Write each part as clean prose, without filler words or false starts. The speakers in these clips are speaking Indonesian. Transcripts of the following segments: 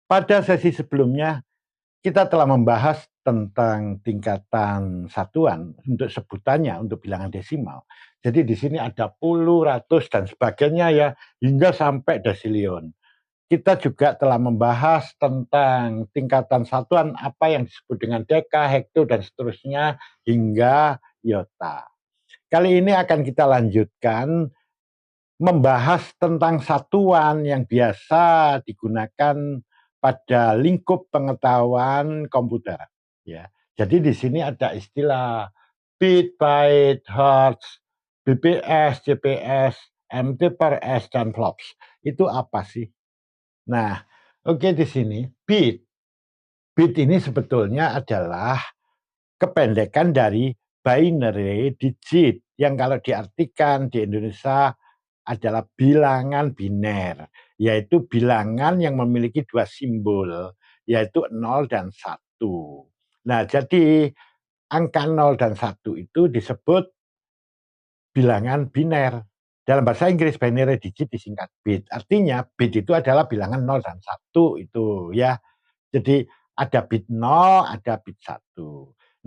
Pada sesi sebelumnya, kita telah membahas tentang tingkatan satuan untuk sebutannya, untuk bilangan desimal. Jadi di sini ada puluh, ratus, dan sebagainya ya, hingga sampai desiliun. Kita juga telah membahas tentang tingkatan satuan apa yang disebut dengan deka, hekto, dan seterusnya hingga iota. Kali ini akan kita lanjutkan membahas tentang satuan yang biasa digunakan pada lingkup pengetahuan komputer. Ya, jadi di sini ada istilah bit, byte, hertz, bps, cps, mt per s, dan flops. Itu apa sih? Nah, oke, di sini bit. Bit ini sebetulnya adalah kependekan dari binary digit yang kalau diartikan di Indonesia adalah bilangan biner, yaitu bilangan yang memiliki dua simbol, yaitu 0 dan 1. Nah, jadi angka 0 dan 1 itu disebut bilangan biner. Dalam bahasa Inggris binary digit disingkat bit. Artinya bit itu adalah bilangan 0 dan 1 itu ya. Jadi ada bit 0, ada bit 1.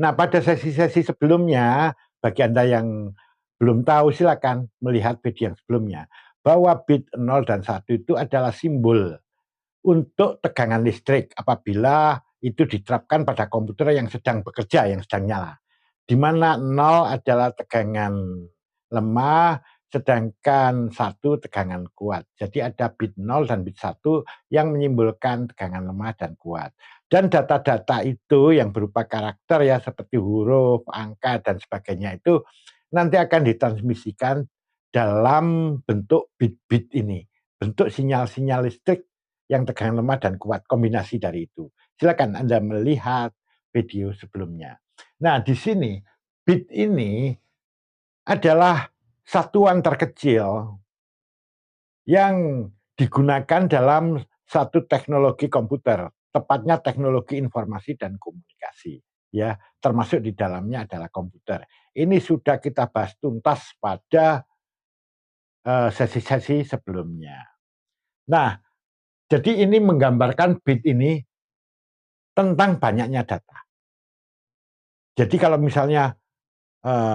Nah, pada sesi-sesi sebelumnya, bagi Anda yang belum tahu, silakan melihat video yang sebelumnya. Bahwa bit 0 dan 1 itu adalah simbol untuk tegangan listrik apabila itu diterapkan pada komputer yang sedang bekerja, yang sedang nyala. Di mana 0 adalah tegangan lemah, sedangkan 1 tegangan kuat. Jadi ada bit 0 dan bit 1 yang menyimbolkan tegangan lemah dan kuat. Dan data-data itu yang berupa karakter ya seperti huruf, angka, dan sebagainya itu nanti akan ditransmisikan dalam bentuk bit-bit ini. Bentuk sinyal-sinyal listrik yang tegangan lemah dan kuat, kombinasi dari itu. Silakan Anda melihat video sebelumnya. Nah, di sini bit ini adalah satuan terkecil yang digunakan dalam satu teknologi komputer, tepatnya teknologi informasi dan komunikasi. Ya, termasuk di dalamnya adalah komputer. Ini sudah kita bahas tuntas pada sesi-sesi sebelumnya. Nah, jadi ini menggambarkan bit ini tentang banyaknya data. Jadi kalau misalnya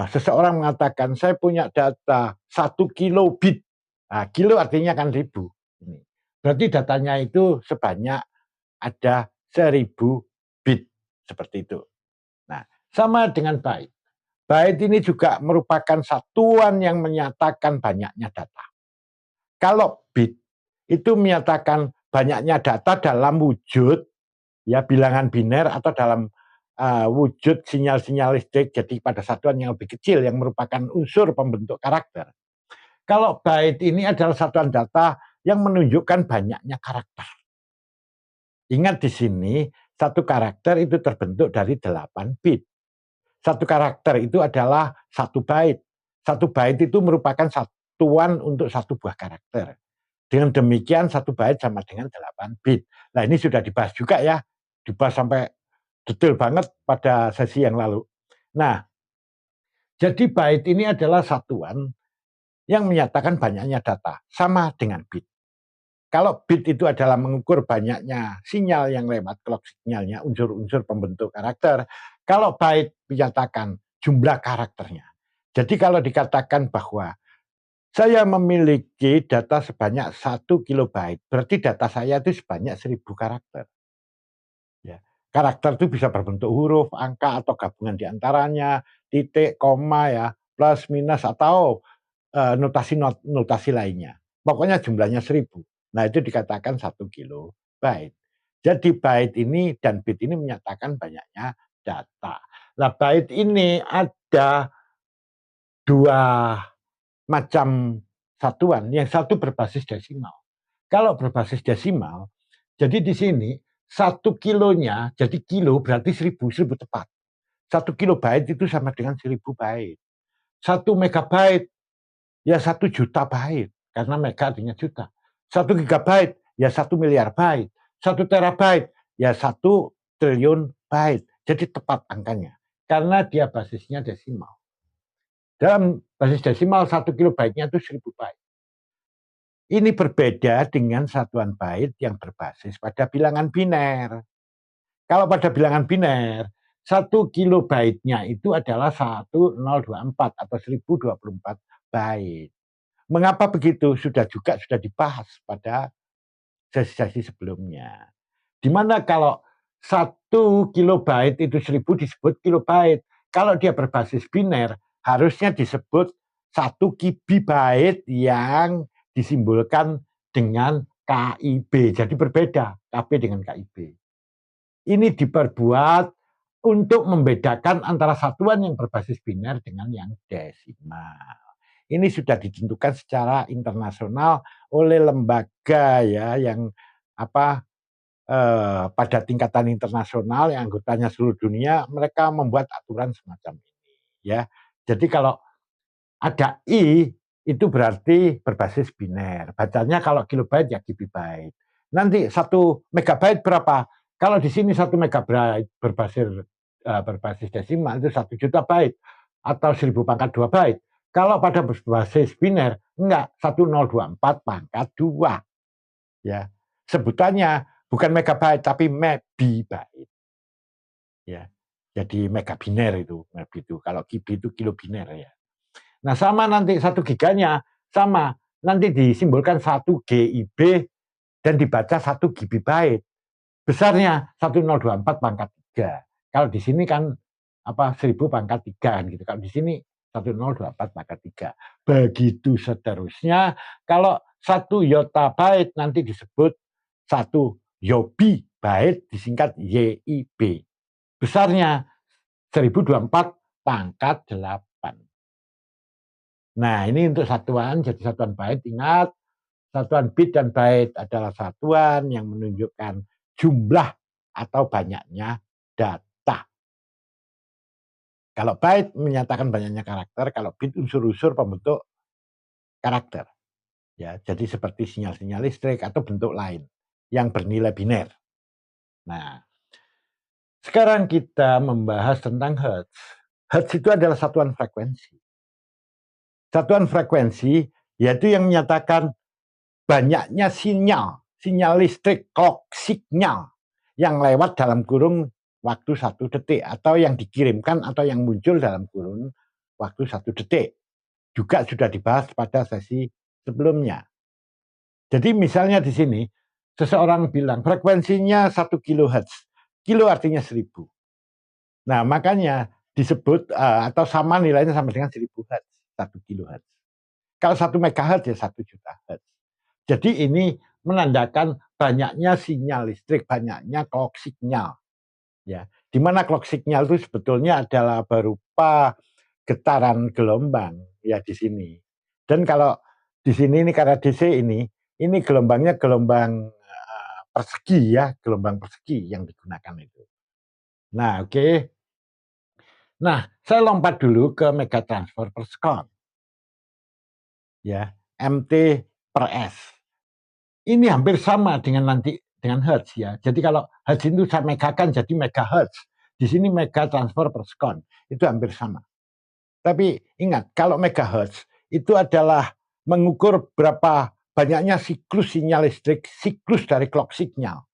seseorang mengatakan saya punya data 1 kilobit, nah, kilo artinya kan ribu. Berarti datanya itu sebanyak ada 1.000 bit seperti itu. Nah, sama dengan byte. Byte ini juga merupakan satuan yang menyatakan banyaknya data. Kalau bit itu menyatakan banyaknya data dalam wujud ya bilangan biner atau dalam wujud sinyal-sinyal listrik, jadi pada satuan yang lebih kecil yang merupakan unsur pembentuk karakter. Kalau byte ini adalah satuan data yang menunjukkan banyaknya karakter. Ingat di sini, satu karakter itu terbentuk dari 8 bit. Satu karakter itu adalah 1 byte. 1 byte itu merupakan satuan untuk satu buah karakter. Dengan demikian 1 byte sama dengan 8 bit. Nah, ini sudah dibahas juga ya, dibahas sampai detail banget pada sesi yang lalu. Nah, jadi byte ini adalah satuan yang menyatakan banyaknya data, sama dengan bit. Kalau bit itu adalah mengukur banyaknya sinyal yang lewat clock sinyalnya, unsur-unsur pembentuk karakter. Kalau byte menyatakan jumlah karakternya. Jadi kalau dikatakan bahwa saya memiliki data sebanyak 1 kilobyte, berarti data saya itu sebanyak 1.000 karakter. Ya. Karakter itu bisa berbentuk huruf, angka, atau gabungan di antaranya, titik, koma, ya, plus, minus, atau notasi lainnya. Pokoknya jumlahnya 1.000. Nah, itu dikatakan 1 kilobyte. Jadi byte ini dan bit ini menyatakan banyaknya data. Nah, byte ini ada dua macam satuan. Yang satu berbasis desimal. Kalau berbasis desimal, jadi di sini 1 kilonya, jadi kilo berarti 1.000 tepat. 1 kilobyte itu sama dengan 1.000 byte. 1 megabyte ya 1 juta byte, karena mega artinya juta. 1 gigabyte ya 1 miliar byte. 1 terabyte ya 1 triliun byte. Jadi tepat angkanya, karena dia basisnya desimal. Dalam basis desimal 1 kilobyte-nya itu 1.000 byte. Ini berbeda dengan satuan bait yang berbasis pada bilangan biner. Kalau pada bilangan biner, 1 kilobaitnya itu adalah 1024 atau 1024 bait. Mengapa begitu? Sudah dibahas pada sesi-sesi sebelumnya. Dimana kalau 1 kilobyte itu 1000 disebut kilobyte. Kalau dia berbasis biner, harusnya disebut 1 kibibyte yang disimbolkan dengan KIB. Jadi berbeda KB dengan KIB. Ini diperbuat untuk membedakan antara satuan yang berbasis biner dengan yang desimal. Ini sudah ditentukan secara internasional oleh lembaga ya yang pada tingkatan internasional yang anggotanya seluruh dunia, mereka membuat aturan semacam ini ya. Jadi kalau ada I itu berarti berbasis biner. Bacanya kalau kilobyte ya kibibyte. Nanti 1 megabyte berapa? Kalau di sini 1 megabyte berbasis desimal itu 1 juta byte atau 1000 pangkat 2 byte. Kalau pada berbasis biner enggak 1024 pangkat 2 ya. Sebutannya bukan megabyte tapi mebibyte. Ya. Jadi mega biner itu. Kalau kibi itu kilo biner ya. Nah, sama nanti 1 giganya sama. Nanti disimbolkan 1 GIB dan dibaca 1 gigabyte. Besarnya 1024 pangkat 3. Kalau di sini kan 1000 pangkat 3 gitu. Kalau di sini 1024 pangkat 3. Begitu seterusnya. Kalau 1 yottabyte nanti disebut 1 yobibyte disingkat YIB. Besarnya 1024 pangkat 8. Nah, ini untuk satuan, jadi satuan byte. Ingat, satuan bit dan byte adalah satuan yang menunjukkan jumlah atau banyaknya data. Kalau byte menyatakan banyaknya karakter, kalau bit unsur-unsur pembentuk karakter. Ya, jadi seperti sinyal-sinyal listrik atau bentuk lain yang bernilai biner. Nah, sekarang kita membahas tentang hertz. Hertz itu adalah satuan frekuensi. Satuan frekuensi yaitu yang menyatakan banyaknya sinyal listrik, clock signal yang lewat dalam kurun waktu 1 detik atau yang dikirimkan atau yang muncul dalam kurun waktu 1 detik. Juga sudah dibahas pada sesi sebelumnya. Jadi misalnya di sini seseorang bilang frekuensinya 1 kilohertz. Kilo artinya 1000. Nah, makanya disebut atau sama nilainya sama dengan 1000 hertz, 1 kilohertz. Kalau 1 megahertz ya 1 juta hertz. Jadi ini menandakan banyaknya sinyal listrik, banyaknya clock signal. Ya, di mana clock signal itu sebetulnya adalah berupa getaran gelombang ya di sini. Dan kalau di sini ini karena DC ini gelombangnya gelombang persegi ya, gelombang persegi yang digunakan itu. Nah, oke. Nah, saya lompat dulu ke megatransfer per second. Ya, MT per S. Ini hampir sama dengan nanti dengan hertz ya. Jadi kalau hertz itu saya megakan jadi megahertz. Di sini mega transfer per second. Itu hampir sama. Tapi ingat, kalau megahertz itu adalah mengukur berapa banyaknya siklus sinyal listrik, siklus dari clock signal.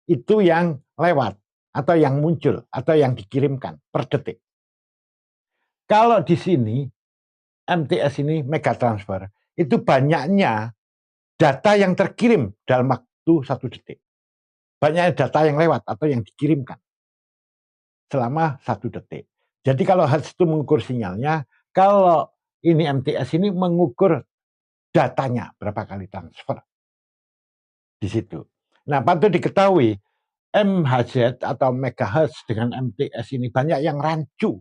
Itu yang lewat atau yang muncul atau yang dikirimkan per detik. Kalau di sini MTS ini mega transfer, itu banyaknya data yang terkirim dalam waktu 1 detik. Banyaknya data yang lewat atau yang dikirimkan selama 1 detik. Jadi kalau hertz itu mengukur sinyalnya, kalau ini MTS ini mengukur datanya berapa kali transfer di situ. Nah, patut diketahui MHz atau megahertz dengan MTS ini banyak yang rancu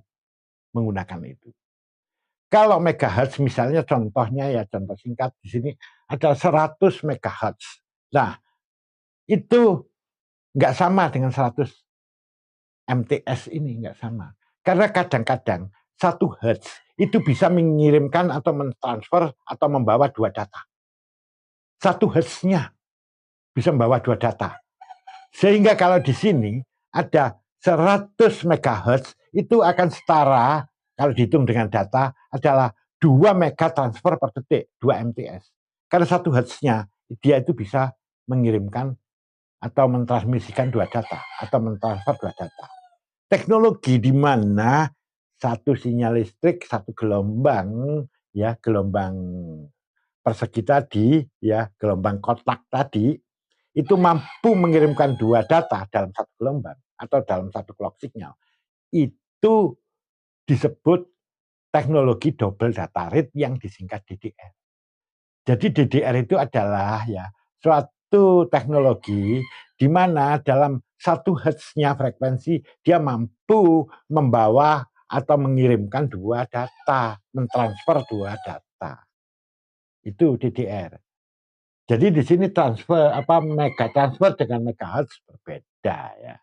menggunakan itu. Kalau megahertz misalnya contohnya ya contoh singkat di sini ada 100 megahertz. Nah, itu nggak sama dengan 100 MTS ini nggak sama. Karena kadang-kadang 1 hertz itu bisa mengirimkan atau mentransfer atau membawa 2 data. 1 hertznya bisa membawa 2 data. Sehingga kalau di sini ada 100 megahertz itu akan setara kalau dihitung dengan data adalah 2 mega transfer per detik, 2 MTS. Karena 1 hertznya dia itu bisa mengirimkan atau mentransmisikan 2 data atau mentransfer 2 data. Teknologi di mana satu sinyal listrik, satu gelombang, ya gelombang persegi tadi, ya gelombang kotak tadi, itu mampu mengirimkan 2 data dalam satu gelombang atau dalam satu clock signal. Itu disebut teknologi double data rate yang disingkat DDR. Jadi DDR itu adalah ya suatu teknologi di mana dalam 1 hertznya frekuensi dia mampu membawa atau mengirimkan 2 data, mentransfer 2 data. Itu DDR. Jadi di sini transfer mega transfer dengan megahertz berbeda ya.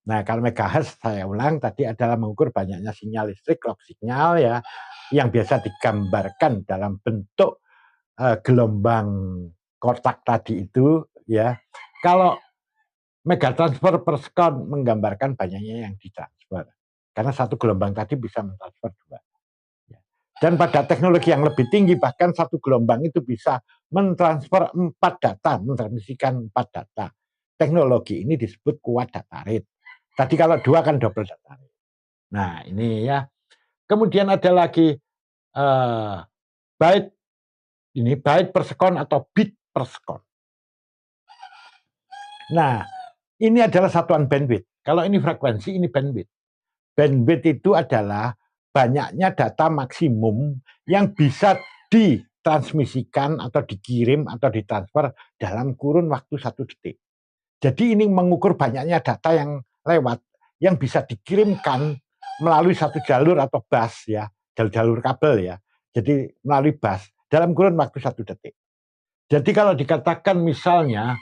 Nah, kalau megahertz saya ulang tadi adalah mengukur banyaknya sinyal listrik, clock signal ya, yang biasa digambarkan dalam bentuk gelombang kotak tadi itu ya. Kalau mega transfer per sekon menggambarkan banyaknya yang ditransfer. Karena satu gelombang tadi bisa mentransfer 2. Ya. Dan pada teknologi yang lebih tinggi bahkan satu gelombang itu bisa mentransfer 4 data, mentransmisikan 4 data. Teknologi ini disebut quad data rate. Tadi kalau 2 kan double data rate. Nah, ini ya. Kemudian ada lagi byte byte per sekon atau bit per sekon. Nah, ini adalah satuan bandwidth. Kalau ini frekuensi, ini bandwidth. Bandwidth itu adalah banyaknya data maksimum yang bisa ditransmisikan atau dikirim atau ditransfer dalam kurun waktu 1 detik. Jadi ini mengukur banyaknya data yang lewat, yang bisa dikirimkan melalui satu jalur atau bus ya, jalur kabel ya. Jadi melalui bus dalam kurun waktu 1 detik. Jadi kalau dikatakan misalnya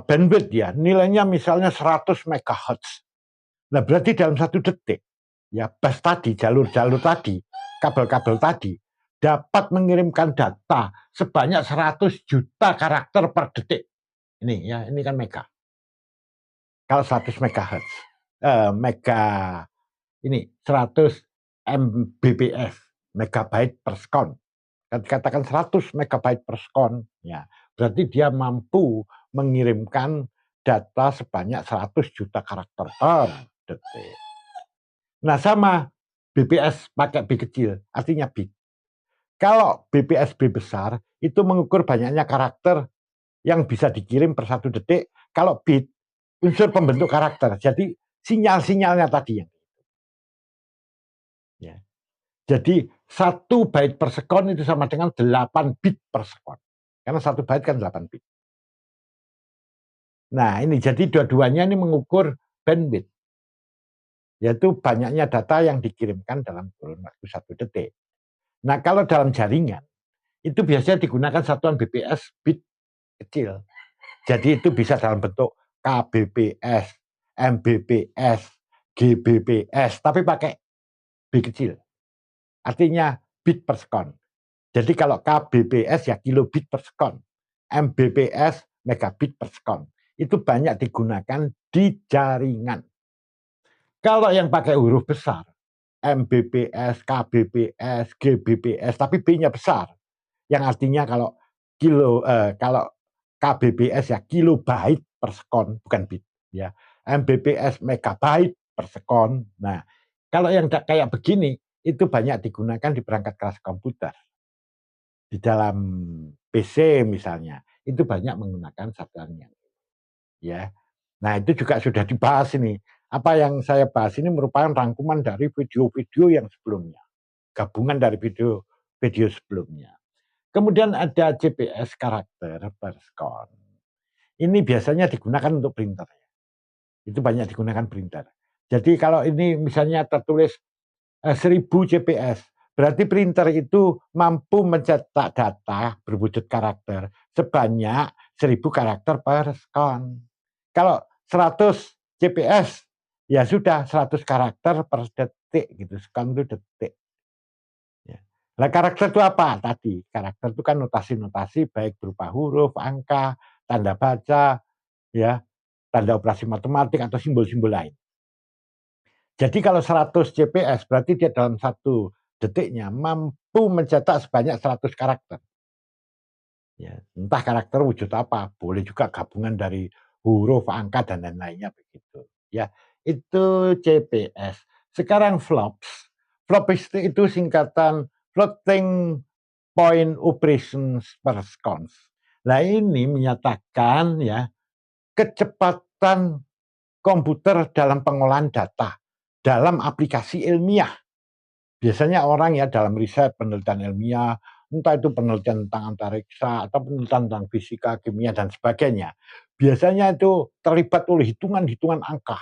bandwidth ya, nilainya misalnya 100 MHz. Nah, berarti dalam 1 detik ya bus tadi, jalur-jalur tadi, kabel-kabel tadi dapat mengirimkan data sebanyak 100 juta karakter per detik. Ini ya, ini kan mega. Kalau 100 MHz, mega ini 100 Mbps, megabyte per sekon. Katakan 100 megabyte per sekon, ya berarti dia mampu mengirimkan data sebanyak 100 juta karakter per detik. Nah, sama BPS pakai B kecil, artinya bit. Kalau BPS B besar, itu mengukur banyaknya karakter yang bisa dikirim per 1 detik. Kalau bit, unsur pembentuk karakter. Jadi sinyal-sinyalnya tadi yang. Ya. Jadi 1 byte per sekon itu sama dengan 8 bit per sekon. Karena 1 byte kan 8 bit. Nah, ini jadi dua-duanya ini mengukur bandwidth. Yaitu banyaknya data yang dikirimkan dalam kurun waktu 1 detik. Nah, kalau dalam jaringan, itu biasanya digunakan satuan BPS bit kecil. Jadi itu bisa dalam bentuk KBPS, MBPS, GBPS, tapi pakai B kecil. Artinya bit per sekon. Jadi kalau KBPS ya kilobit per sekon, MBPS megabit per sekon. Itu banyak digunakan di jaringan. Kalau yang pakai huruf besar, MBPS, KBPS, GBPS, tapi B-nya besar, yang artinya kalau kalau KBPS ya kilobyte per sekon, bukan bit, ya. MBPS megabyte per sekon. Nah, kalau yang kayak begini itu banyak digunakan di perangkat keras komputer. Di dalam PC misalnya, itu banyak menggunakan satuannya. Ya. Nah, itu juga sudah dibahas ini. Apa yang saya bahas ini merupakan rangkuman dari video-video yang sebelumnya. Gabungan dari video sebelumnya. Kemudian ada GPS karakter per sekon. Ini biasanya digunakan untuk printer. Itu banyak digunakan printer. Jadi kalau ini misalnya tertulis 1000 GPS, berarti printer itu mampu mencetak data berwujud karakter sebanyak 1000 karakter per sekon. Kalau 100 GPS, ya sudah 100 karakter per detik gitu, sekon itu detik. Ya. Nah, karakter itu apa tadi? Karakter itu kan notasi-notasi baik berupa huruf, angka, tanda baca, ya, tanda operasi matematik atau simbol-simbol lain. Jadi kalau 100 GPS berarti dia dalam satu detiknya mampu mencetak sebanyak 100 karakter. Ya, entah karakter wujud apa, boleh juga gabungan dari huruf, angka, dan lain-lainnya begitu. Ya, itu CPS. Sekarang flops. Flops itu singkatan floating point operations per seconds. Nah, ini menyatakan ya kecepatan komputer dalam pengolahan data dalam aplikasi ilmiah. Biasanya orang ya dalam riset penelitian ilmiah, entah itu penelitian tentang antariksa atau penelitian tentang fisika, kimia, dan sebagainya. Biasanya itu terlibat oleh hitungan-hitungan angka,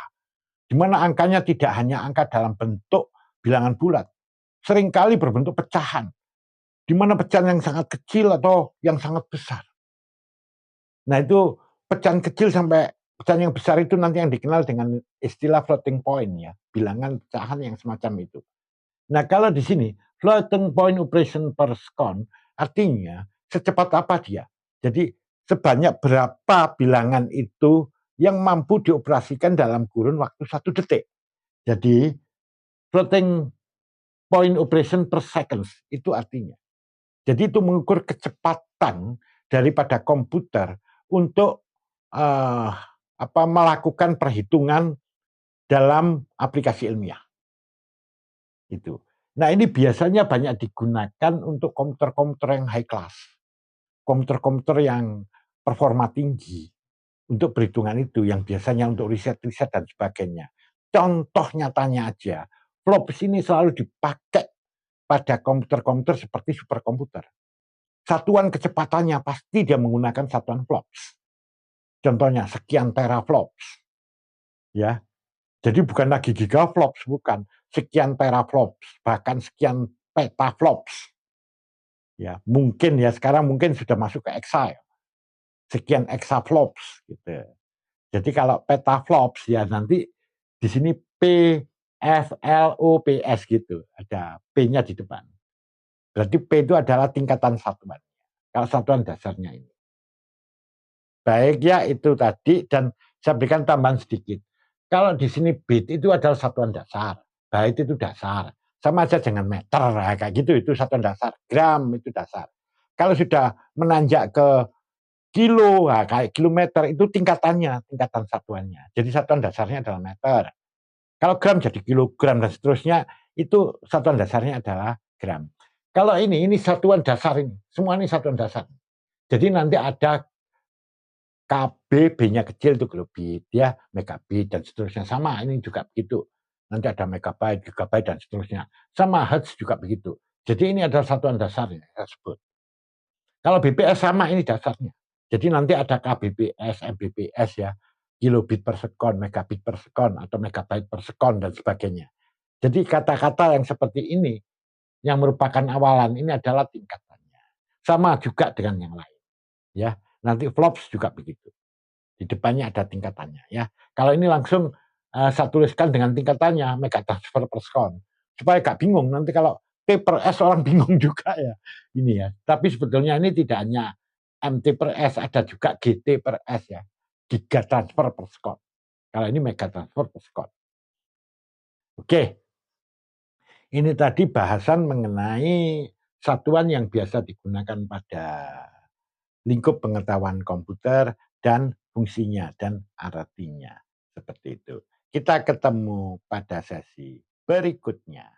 di mana angkanya tidak hanya angka dalam bentuk bilangan bulat, seringkali berbentuk pecahan, di mana pecahan yang sangat kecil atau yang sangat besar. Nah itu pecahan kecil sampai pecahan yang besar itu nanti yang dikenal dengan istilah floating point ya, bilangan pecahan yang semacam itu. Nah kalau di sini floating point operation per second artinya secepat apa dia. Jadi sebanyak berapa bilangan itu yang mampu dioperasikan dalam kurun waktu 1 detik. Jadi floating point operation per seconds itu artinya. Jadi itu mengukur kecepatan daripada komputer untuk melakukan perhitungan dalam aplikasi ilmiah. Itu. Nah ini biasanya banyak digunakan untuk komputer-komputer yang high class, komputer-komputer yang performa tinggi untuk perhitungan itu, yang biasanya untuk riset-riset dan sebagainya. Contoh nyatanya aja, flops ini selalu dipakai pada komputer-komputer seperti superkomputer. Satuan kecepatannya pasti dia menggunakan satuan flops. Contohnya sekian teraflops, ya. Jadi bukan lagi gigaflops, bukan. Sekian teraflops, bahkan sekian petaflops. Ya, mungkin ya sekarang mungkin sudah masuk ke exa ya. Sekian exaflops gitu. Jadi kalau petaflops ya nanti di sini P F L O P S gitu. Ada P-nya di depan. Berarti P itu adalah tingkatan satuan. Kalau satuan dasarnya ini. Baik ya itu tadi dan saya berikan tambahan sedikit. Kalau di sini bit itu adalah satuan dasar, byte itu dasar, sama aja dengan meter, kayak gitu itu satuan dasar. Gram itu dasar. Kalau sudah menanjak ke kilo, kayak kilometer itu tingkatannya, tingkatan satuannya. Jadi satuan dasarnya adalah meter. Kalau gram jadi kilogram dan seterusnya, itu satuan dasarnya adalah gram. Kalau ini satuan dasar ini, semua ini satuan dasar. Jadi nanti ada KB, B-nya kecil itu kilobit, ya, megabit, dan seterusnya. Sama, ini juga begitu. Nanti ada megabyte, gigabyte, dan seterusnya. Sama, hertz juga begitu. Jadi ini adalah satuan dasar yang saya sebut. Kalau BPS sama, ini dasarnya. Jadi nanti ada KBPS, MBPS, ya, kilobit per sekon, megabit per sekon, atau megabyte per sekon, dan sebagainya. Jadi kata-kata yang seperti ini, yang merupakan awalan, ini adalah tingkatannya. Sama juga dengan yang lain. Ya, nanti flops juga begitu. Di depannya ada tingkatannya ya. Kalau ini langsung saya tuliskan dengan tingkatannya megatransfer per sekon. Supaya gak bingung nanti kalau T per S orang bingung juga ya. Ini ya. Tapi sebetulnya ini tidak hanya MT per S, ada juga GT per S ya. Gigatransfer per sekon. Kalau ini megatransfer per sekon. Oke. Ini tadi bahasan mengenai satuan yang biasa digunakan pada lingkup pengetahuan komputer dan fungsinya dan artinya. Seperti itu. Kita ketemu pada sesi berikutnya.